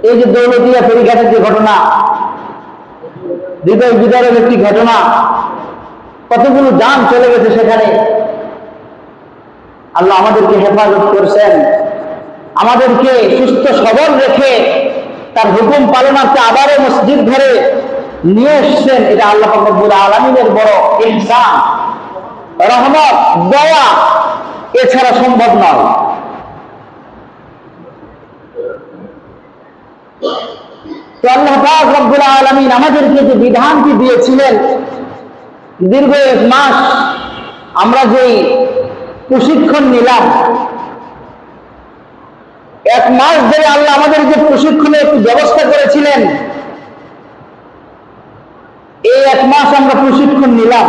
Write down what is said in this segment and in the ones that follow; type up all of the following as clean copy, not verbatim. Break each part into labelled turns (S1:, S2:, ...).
S1: এই যে দৌলতিয়া ফেরিঘাটের যে ঘটনা, হৃদয় বিদারের একটি ঘটনা, কতগুলো জান চলে গেছে সেখানে। আল্লাহ আমাদেরকে হেফাজত করছেন, আমাদেরকে সুস্থ সবল রেখে তার হুকুম পালনার্থে আবারও মসজিদ ঘরে নিয়ে এসছেন। এটা আল্লাহ পাক রব্বুল আলামিনের বড় ইহসান, রহমত, দয়া, এছাড়া সম্ভব নয়। তো আল্লাহ পাক রব্বুল আলামিন আমাদেরকে যে বিধানটি দিয়েছিলেন, দীর্ঘ 1 মাস আমরা যেই প্রশিক্ষণ নিলাম, 1 মাস ধরে আল্লাহ আমাদের যে প্রশিক্ষণের একটু ব্যবস্থা করেছিলেন, এই 1 মাস আমরা প্রশিক্ষণ নিলাম।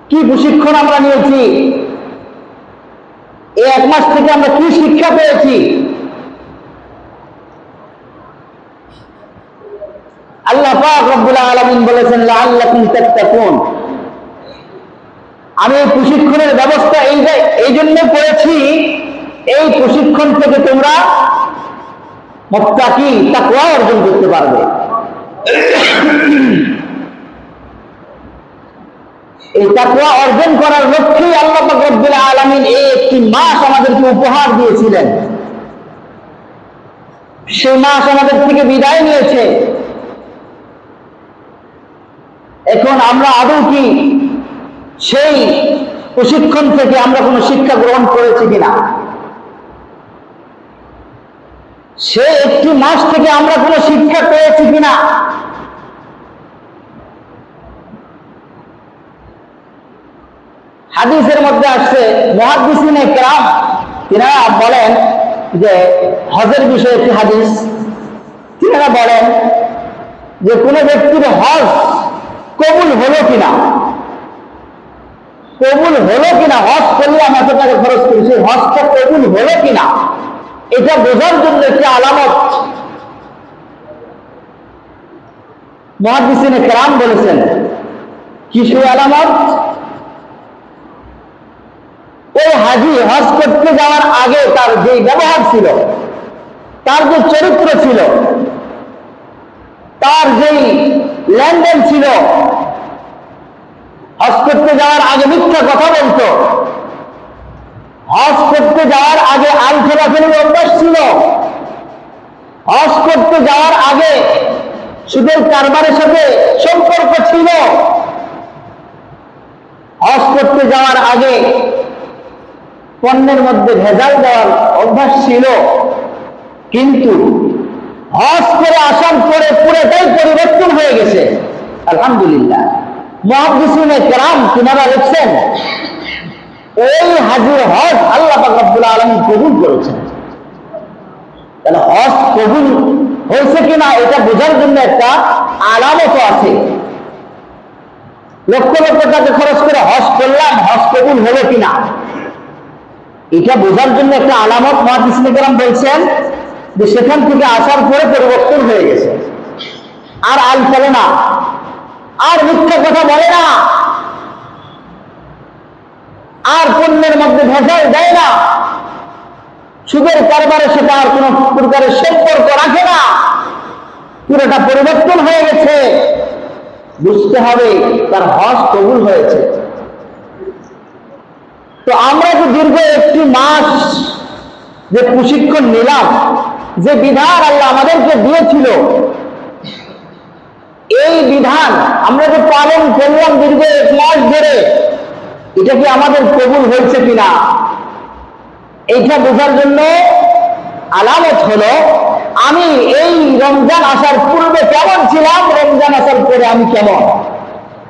S1: কি প্রশিক্ষণ আমরা নিয়েছি? এই 1 মাস থেকে আমরা কি শিক্ষা পেয়েছি? আল্লাহ পাক রব্বুল আলামিন বলেছেন, লাআল্লাকুম তাত্তাকুন। আমি এই প্রশিক্ষণের ব্যবস্থা এই জন্য করেছি, এই প্রশিক্ষণ থেকে তোমরা মুত্তাকি, তাকওয়া অর্জন করতে পারবে। এই তাকওয়া অর্জন করার লক্ষ্যেই আল্লাহ পাক রব্বুল আলামিন এই 1 মাস আমাদেরকে উপহার দিয়েছিলেন। সেই মাস আমাদের থেকে বিদায় নিয়েছে। এখন আমরা আদৌ কি সেই প্রশিক্ষণ থেকে আমরা কোনো শিক্ষা গ্রহণ করেছি কিনা? সেই 1 মাস থেকে আমরা কোনো শিক্ষা পেয়েছি কিনা? হাদিসের মধ্যে আসছে, মুহাদ্দিসিনে কেরাম তিনারা বলেন যে, হজের বিষয়ে একটি হাদিস, তিনারা বলেন যে কোন ব্যক্তির হজ কবুল হলো কিনা, হজ করলে আমি এত টাকা খরচ করেছি, হজটা কবুল হলো কিনা এটা বোঝার জন্য একটি আলামত মুহাদ্দিসিনে কেরাম বলেছেন। কি সেই আলামত? ওই হাজি হজ করতে যাওয়ার আগে তার যে ব্যবহার ছিল, তার যে চরিত্র ছিল, তার যেই লেনদেন ছিল, হজ করতে যাওয়ার আগে মিথ্যা কথা বলতো, হজ করতে যাওয়ার আগে আল খেলাফের অভ্যাস ছিল, হজ করতে যাওয়ার আগে সুদের কারবারের সাথে সম্পর্ক ছিল, হজ করতে যাওয়ার আগে পণ্যের মধ্যে ভেজাল দেওয়ার অভ্যাস ছিল। কিন্তু হজ করে আসার পরে পুরোটাই পরিবর্তন হয়ে গেছে, আলহামদুলিল্লাহ। মুহাদ্দিসিনে কেরাম তিনারা লিখছেন, ওই হাজির হজ আল্লাহ পাক রব্বুল আলামিন কবুল করেছেন। তাহলে হজ কবুল হয়েছে কিনা এটা বোঝার জন্য একটা আলামত আছে। লক্ষ লক্ষ টাকা খরচ করে হজ করলাম, হজ কবুল হলো কিনা এটা বোঝার জন্য একটা আলামত মুহাদ্দিসিনে কেরাম বলছেন যে সেখান থেকে আসার পরে পরিবর্তন হয়ে গেছে। আর আল ফেলে না, আর মিথ্যা কথা বলে না, আর পণ্যের মধ্যে ভেজাল দেয় না, সুদের কারবারের সাথে আর কোন প্রকারের সম্পর্ক রাখে না, পুরোটা পরিবর্তন হয়ে গেছে। বুঝতে হবে তার হজ কবুল হয়েছে। তো আমরা যে দীর্ঘ 1 মাস যে প্রশিক্ষণ নিলাম, যে বিধান আল্লাহ আমাদেরকে দিয়েছিল, এই বিধান আমরা যে পালন করলাম দীর্ঘ 1 মাস ধরে, এটা কি আমাদের কবুল হয়েছে কিনা এইটা বোঝার জন্য আলামত হলো আমি এই রমজান আসার পূর্বে কেমন ছিলাম, রমজান আসার পরে আমি কেমন,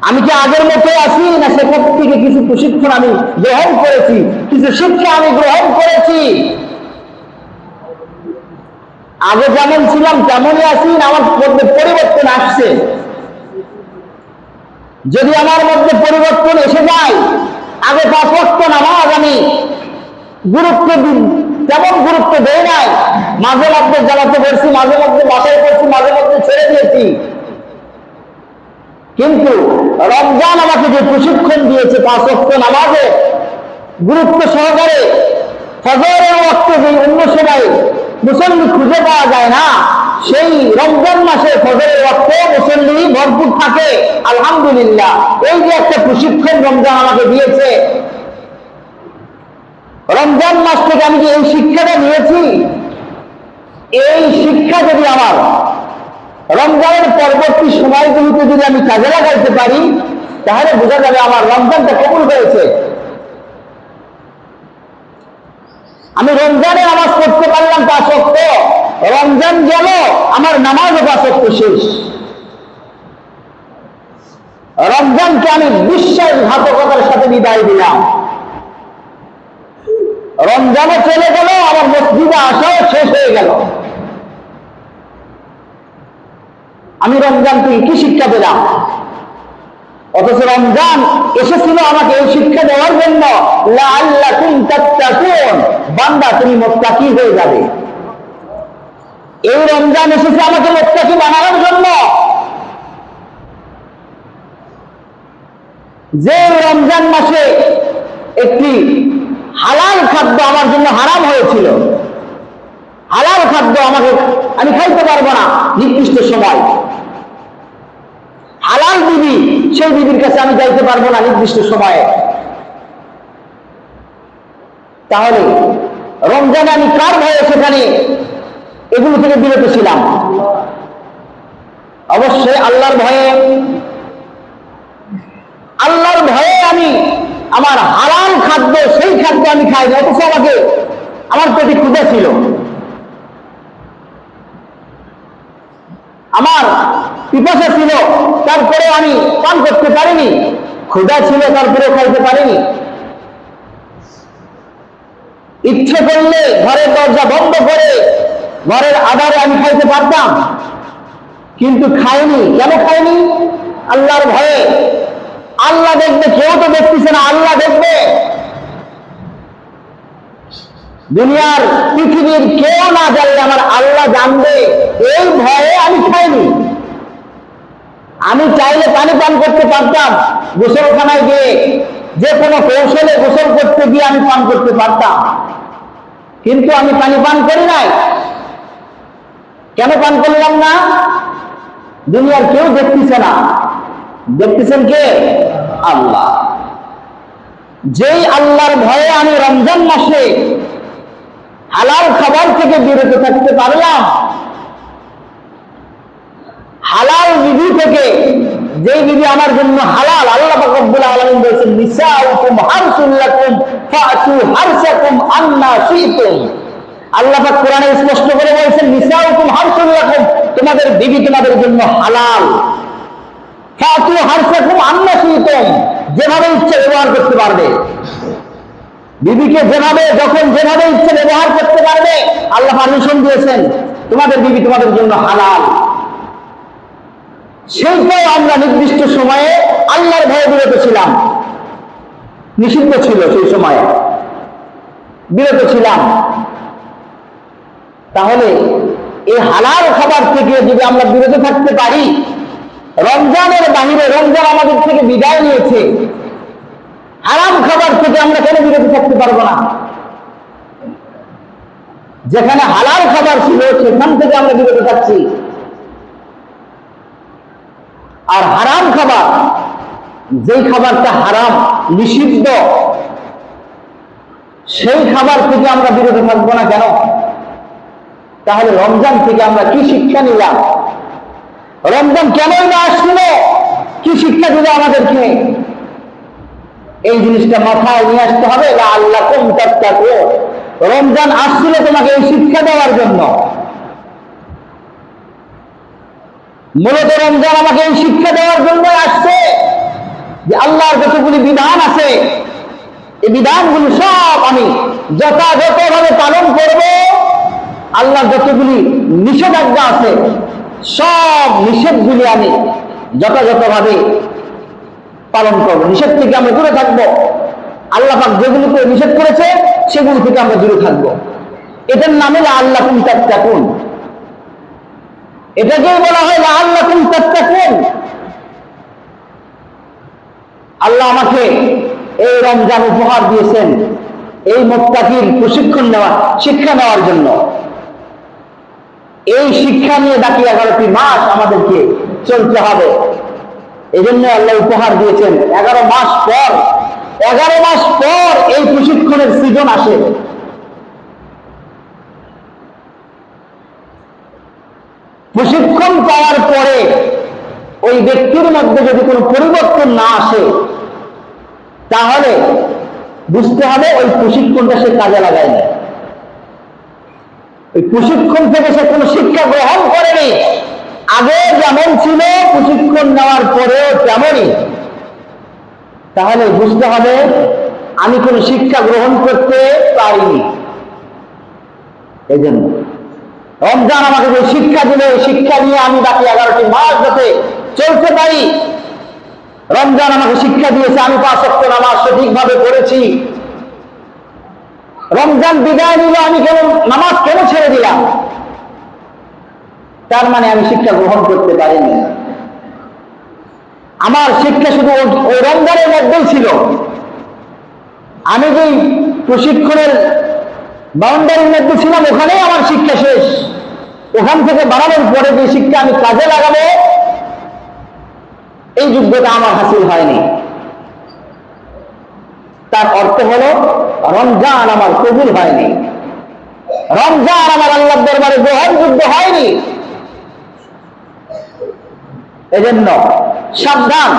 S1: আমি কি আগের মতো আছি না সেখান থেকে কিছু প্রশিক্ষণ আমি গ্রহণ করেছি, কিছু শিক্ষা আমি গ্রহণ করেছি। আগে যেমন ছিলাম তেমনই আছি না আমার মধ্যে পরিবর্তন আসছে? যদি আমার মধ্যে পরিবর্তন এসে যায়, আগে 5 ওয়াক্ত নামাজ আমি তেমন গুরুত্ব দেই নাই, মাঝে মধ্যে জানাতে পারছি, মাঝে মধ্যে বাসায় করছি, মাঝে মধ্যে ছেড়ে দিয়েছি। কিন্তু রমজান আমাকে যে প্রশিক্ষণ দিয়েছে 5 ওয়াক্ত নামাজে গুরুত্ব সহকারে, ফজরের ওয়াক্তে যে অন্য সময় মুসল্লি খুঁজে পাওয়া যায় না, সেই রমজান মাসে ফজরের ওয়াক্তে মুসল্লি ভরপুর থাকে। আলহামদুলিল্লাহ, এই যে একটা প্রশিক্ষণ রমজান আমাকে দিয়েছে, রমজান মাস থেকে আমি যে এই শিক্ষাটা নিয়েছি, এই শিক্ষা যদি আমার রমজানের পরবর্তী সময়গুলিতে যদি আমি কাজে লাগাইতে পারি, তাহলে বোঝা যাবে আমার রমজানটা কবুল হয়েছে। আমি রমজানে নামাজ পড়তে পারলাম তা সত্য, রমজান গেল আমার নামাজ বা সত্য শেষ। রমজানকে আমি বিশ্বাসঘাতকতার সাথে বিদায় দিলাম। রমজানও চলে গেল, আমার মসজিদে আসাও শেষ হয়ে গেল। আমি রমজান থেকে কি শিক্ষা পেলাম? অথচ রমজান এসেছিল আমাকে এই শিক্ষা দেওয়ার জন্য, লাআল্লাকুম তাত্তাকুন, বান্দা তুমি মুত্তাকি হয়ে যাবে। এই রমজান এসেছে আমাকে মুত্তাকি বানানোর জন্য। যে রমজান মাসে একটি হালাল খাদ্য আমার জন্য হারাম হয়েছিল, হালাল খাদ্য আমি খাইতে পারবো না নির্দিষ্ট সময়, হালাল বিবি, সেই বিবির কাছে আমি যাইতে পারবো না নির্দিষ্ট সময়ে, তাহলে রমজানে আমি কার ভয়ে সেখানে এগুলো থেকে বিরত ছিলাম? অবশ্যই আল্লাহর ভয়ে। আল্লাহর ভয়ে আমি আমার হালাল খাদ্য, সেই খাদ্য আমি খাই না, অথচ আমাকে আমার পেটে ক্ষুধা ছিল, আমার পিপাসা ছিল, তারপরে আমি পান করতে পারিনি, ক্ষুধা ছিল তারপরে খাইতে পারিনি। ইচ্ছে করলে ঘরের দরজা বন্ধ করে ঘরের আধারে আমি খাইতে পারতাম, কিন্তু খাইনি। কেন খাইনি? আল্লাহর ভয়ে। আল্লাহ দেখবে, কেউ তো দেখতেছে না, আল্লাহ দেখবে। দুনিয়ার পৃথিবীর কেউ না জানলে আমার আল্লাহ জানবে, এই ভয়ে আমি খাইনি। আমি চাইলে পানি পান করতে পারতাম, গোসলখানায় গিয়ে যে কোনো কৌশলে গোসল করতে গিয়ে আমি পান করতে পারতাম, কিন্তু আমি পানি পান করি নাই। কেন পান করলাম না? দুনিয়ার কেউ দেখতেছে না, দেখতেছেন কে? আল্লাহ। যেই আল্লাহর ভয়ে আমি রমজান মাসে হালাল খাবার থেকে বিরত থাকতে পারলাম, হালাল বিধি থেকে, যেই বিধি আমার জন্য হালাল, আল্লাহ পাক রব্বুল আলামিন বলেছেন, নিসাউকুম হারসুল লাকুম ফাতু হারসাকুম আন্না শিতুম। আল্লাহ পাক কোরআনে স্পষ্ট করে বলেছেন, নিসাউকুম হারসুল লাকুম, তোমাদের বিবি তোমাদের জন্য হালাল। ফাতু হারসাকুম আন্না শিতুম, যেভাবে ইচ্ছে ব্যবহার করতে পারবে। বিবিকে যেভাবে, যখন যেভাবে ইচ্ছে ব্যবহার করতে পারবে, আল্লাহ পারমিশন দিয়েছেন, তোমাদের বিবি তোমাদের জন্য হালাল। সেইটাই আমরা নির্দিষ্ট সময়ে আল্লাহর ভয়ে বিরত ছিলাম, নিষিদ্ধ ছিল সেই সময়ে, বিরত ছিলাম। তাহলে এই হালাল খাবার থেকে যদি আমরা বিরত থাকতে পারি, রমজানের বাহিরে, রমজান আমাদের থেকে বিদায় নিয়েছে, হারাম খাবার থেকে আমরা কেন বিরত থাকতে পারবো না? যেখানে হালাল খাবার ছিল সেখান থেকে আমরা বিরত থাকছি, আর হারাম খাবার, যেই খাবারটা হারাম, নিষিদ্ধ, সেই খাবার থেকে আমরা বিরত থাকবো না কেন? তাহলে রমজান থেকে আমরা কি শিক্ষা নিলাম? রমজান কেনই না আসছিল? কি শিক্ষা দিল আমাদেরকে? এই জিনিসটা মাথায় নিয়ে আসতে হবে। লাআল্লাকুম তাত্তাকুন, রমজান আসছিল তোমাকে এই শিক্ষা দেওয়ার জন্য। মূলত রমজান আমাকে এই শিক্ষা দেওয়ার জন্য আসছে যে আল্লাহর যতগুলি বিধান আছে, এই বিধানগুলি সব আমি যথাযথভাবে পালন করব। আল্লাহর যতগুলি নিষেধাজ্ঞা আছে, সব নিষেধগুলি আমি যথাযথভাবে পালন করব। নিষেধ থেকে আমরা দূরে থাকবো। আল্লাহ পাক যেগুলিকে নিষেধ করেছে সেগুলি থেকে আমরা দূরে থাকবো। এটার নামে লাআল্লাকুম তাত্তাকুন। এটাকেই বলা হয় লাআল্লাকুম তাত্তাকুন। আল্লাহ আমাকে এই রমজান উপহার দিয়েছেন, এই মুত্তাকির প্রশিক্ষণ নেওয়ার, শিক্ষা নেওয়ার জন্য। এই শিক্ষা নিয়ে বাকি 11টি মাস আমাদেরকে চলতে হবে। এই জন্য আল্লাহ উপহার দিয়েছেন 11 মাস পর, 11 মাস পর এই প্রশিক্ষণের সিজন আসে। প্রশিক্ষণ পাওয়ার পরে ওই ব্যক্তির মধ্যে যদি কোনো পরিবর্তন না আসে, তাহলে বুঝতে হবে ওই প্রশিক্ষণটা সে কাজে লাগায় না, ওই প্রশিক্ষণ থেকে সে কোনো শিক্ষা গ্রহণ করেনি। আগে যেমন ছিল প্রশিক্ষণ নেওয়ার পরেও তেমনই। তাহলে বুঝতে হবে আমি কোনো শিক্ষা গ্রহণ করতে পারিনি। এই জন্য রমজান আমাকে যে শিক্ষা দিল, এই শিক্ষা নিয়ে আমি বাকি 11টি মাস যাতে চলতে পারি। রমজান আমাকে শিক্ষা দিয়েছে আমি 5 ওয়াক্ত নামাজ সঠিকভাবে পড়েছি। রমজান বিদায় নিল, আমি কেন নামাজ কেন ছেড়ে দিলাম? তার মানে আমি শিক্ষা গ্রহণ করতে পারিনি। আমার শিক্ষা শুধু ওই রমজানের মধ্যেই ছিল। আমি যে প্রশিক্ষণের বাউন্ডারির মধ্যে ছিলাম, ওখানেই আমার শিক্ষা শেষ। ওখান থেকে বাড়ানোর পরে যে শিক্ষা আমি কাজে লাগাবো, এই যোগ্যতা আমার হাসিল হয়নি। তার অর্থ হলো রমজান আমার কবুল হয়নি, রমজান আমার আল্লাহর দরবারে গ্রহণযোগ্য হয়নি। এজন্য সাবধান,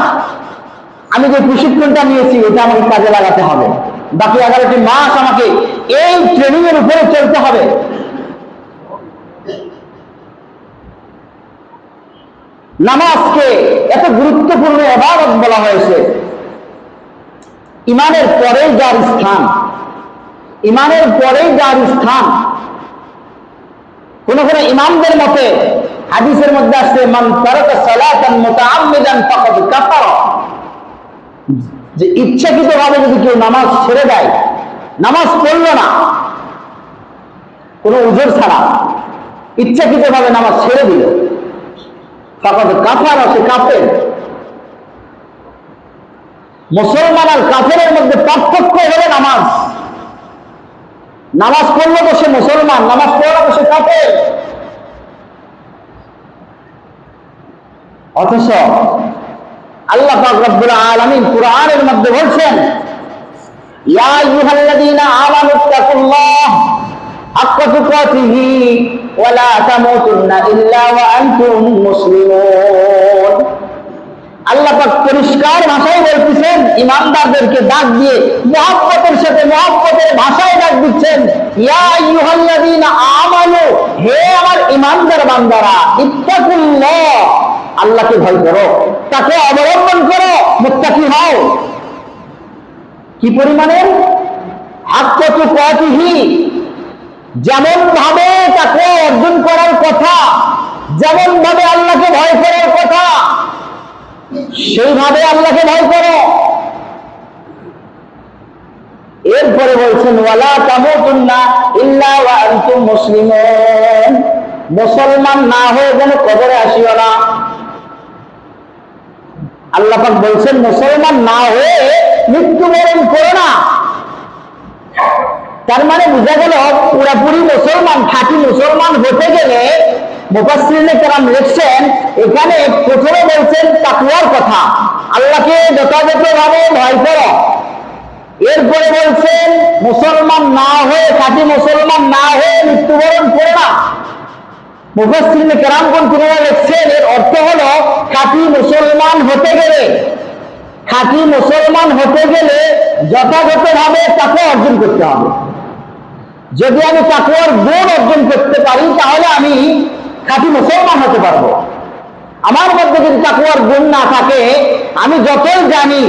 S1: আমি যে প্রশিক্ষণটা নিয়েছি এটা আমাকে কাজে লাগাতে হবে। বাকি 11টি মাস আমাকে এই ট্রেনিং এর উপরে চলতে হবে। নামাজকে এত গুরুত্বপূর্ণ ইবাদত বলা হয়েছে। ইমানের পরেই যার স্থান, ইমানের পরেই যার স্থান। কোন কোন ইমামদের মতে হাদিসের মধ্যে আসছে মান তারাকা সালাতান মুতাআম্মিদান ফাকাদ কাফারা, যে ইচ্ছাকৃতভাবে যদি কেউ নামাজ ছেড়ে দেয়, নামাজ পড়ল না কোনো উযর ছাড়া, ইচ্ছাকৃতভাবে নামাজ ছেড়ে দিল, ফাকাদ কাফারা, সে কাফের। মুসলমান আর কাফেরের মধ্যে পার্থক্য হলো নামাজ। নামাজ পড়লো তো সে মুসলমান, নামাজ পড়লো তো সে কাফের। অথচ আল্লাহ পাক রব্বুল আলামিন কুরআনের মধ্যে বলছেন ইয়া আইয়ুহাল্লাযীনা আমানুত্তাকুল্লাহ হাক্কা তুকাতিহি ওয়া লা তামুতুন্না ইল্লা ওয়া আনতুম মুসলিমুন। আল্লাহ পাক পরিষ্কার ভাষায় বলতেছেন, ইমানদারদেরকে ডাক দিয়ে মুহাব্বতের সাথে, মুহাব্বতের ভাষায় ডাক দিচ্ছেন, ইয়া আইয়ুহাল্লাযীনা আমানু, হে আমার ইমানদার বান্দারা, ইত্তাকুল্লাহ, আল্লাহকে ভয় করো, তাকে অবলম্বন করো, মুত্তাকি হও। কি পরিমাণে? হাক্কা তুকাতিহি, যেমন ভাবে তাকে অর্জন করার কথা, যেমন ভাবে আল্লাহকে ভয় করার কথা, সেইভাবে আল্লাহকে ভয় করো। এরপরে বলছেন ওয়ালা তামুতুন্না ইল্লা ওয়া আনতুম মুসলিমুন, মুসলমান না হয়ে যেন কবরে আসিও না। আল্লাহ পাক বলছেন মুসলমান না হয়ে মৃত্যুবরণ করো না। তার মানে বোঝা গেল পুরাপুরি মুসলমান, খাঁটি মুসলমান হতে গেলে মুফাসসিরিনে কেরাম লিখছেন, এখানে প্রথমে বলছেন তাকওয়ার কথা, আল্লাহকে যথাযথভাবে ভয় করো। এরপরে বলছেন মুসলমান না হয়ে, খাঁটি মুসলমান না হয়ে মৃত্যুবরণ করো না। মুফাসসিরিনে কেরামগণ পুনরায় লিখছেন, এর অর্থ হলো খাঁটি মুসলমান হতে গেলে, খাঁটি মুসলমান হতে গেলে যথাযথভাবে তাকওয়া অর্জন করতে হবে। যদি আমি তাকওয়ার গুণ অর্জন করতে পারি তাহলে আমি খাঁটি মুসলমান হতে পারবো। আমার মধ্যে যদি তাকওয়ার গুণ না থাকে, আমি যতই জানি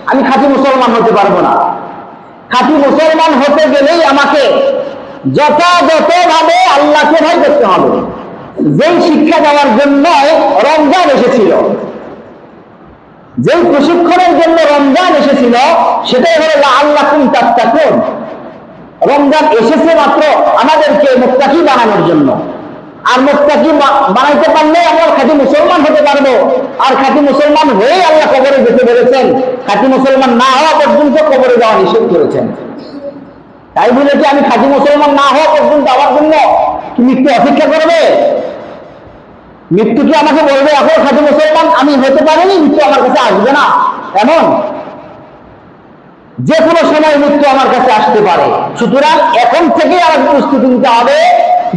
S1: আমি খাঁটি মুসলমান হতে পারবো না। খাঁটি মুসলমান হতে গেলেই আমাকে যথাযথভাবে আল্লাহকে ভয় করতে হবে। যেই শিক্ষা দেওয়ার জন্য রমজান এসেছিল, যেই প্রশিক্ষণের জন্য রমজান এসেছিল, সেটাই হলো লাআল্লাকুম তাত্তাকুন। রমজান এসেছে মাত্র আমাদেরকে মুত্তাকি বানানোর জন্য। আর মুত্তাকি বানাইতে পারলে আমরা খাঁটি মুসলমান হতে পারবো। আর খাঁটি মুসলমান হয়েই আল্লাহ কবরে যেতে বলেছেন, খাঁটি মুসলমান না হওয়া পর্যন্ত কবরে যাওয়া নিষেধ করেছেন। তাই বলে কি আমি খাঁটি মুসলমান না হওয়া পর্যন্ত আমার জন্য কি মৃত্যু অপেক্ষা করবে? মৃত্যু কি আমাকে বলবে এখন খাঁটি মুসলমান আমি হতে পারিনি, মৃত্যু আমার কাছে আসবে না? এমন যে কোনো সময় মৃত্যু আমার কাছে আসতে পারে। সুতরাং এখন থেকে আমার প্রস্তুতি নিতে হবে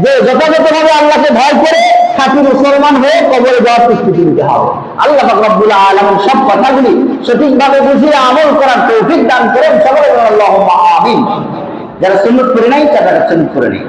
S1: যে যথাযথভাবে আল্লাহকে ভয় করে খাঁটি মুসলমান হয়ে কবরে যাওয়ার প্রস্তুতি নিতে হবে। আল্লাহ পাক রব্বুল আলামিন সব কথাগুলি সঠিকভাবে বুঝিয়ে আমল করার তৌফিক দান করেন। সকলে বলেন আল্লাহুম্মা আমিন। যারা সুন্নাত করে নাই তারা সুন্নাত করে নেই।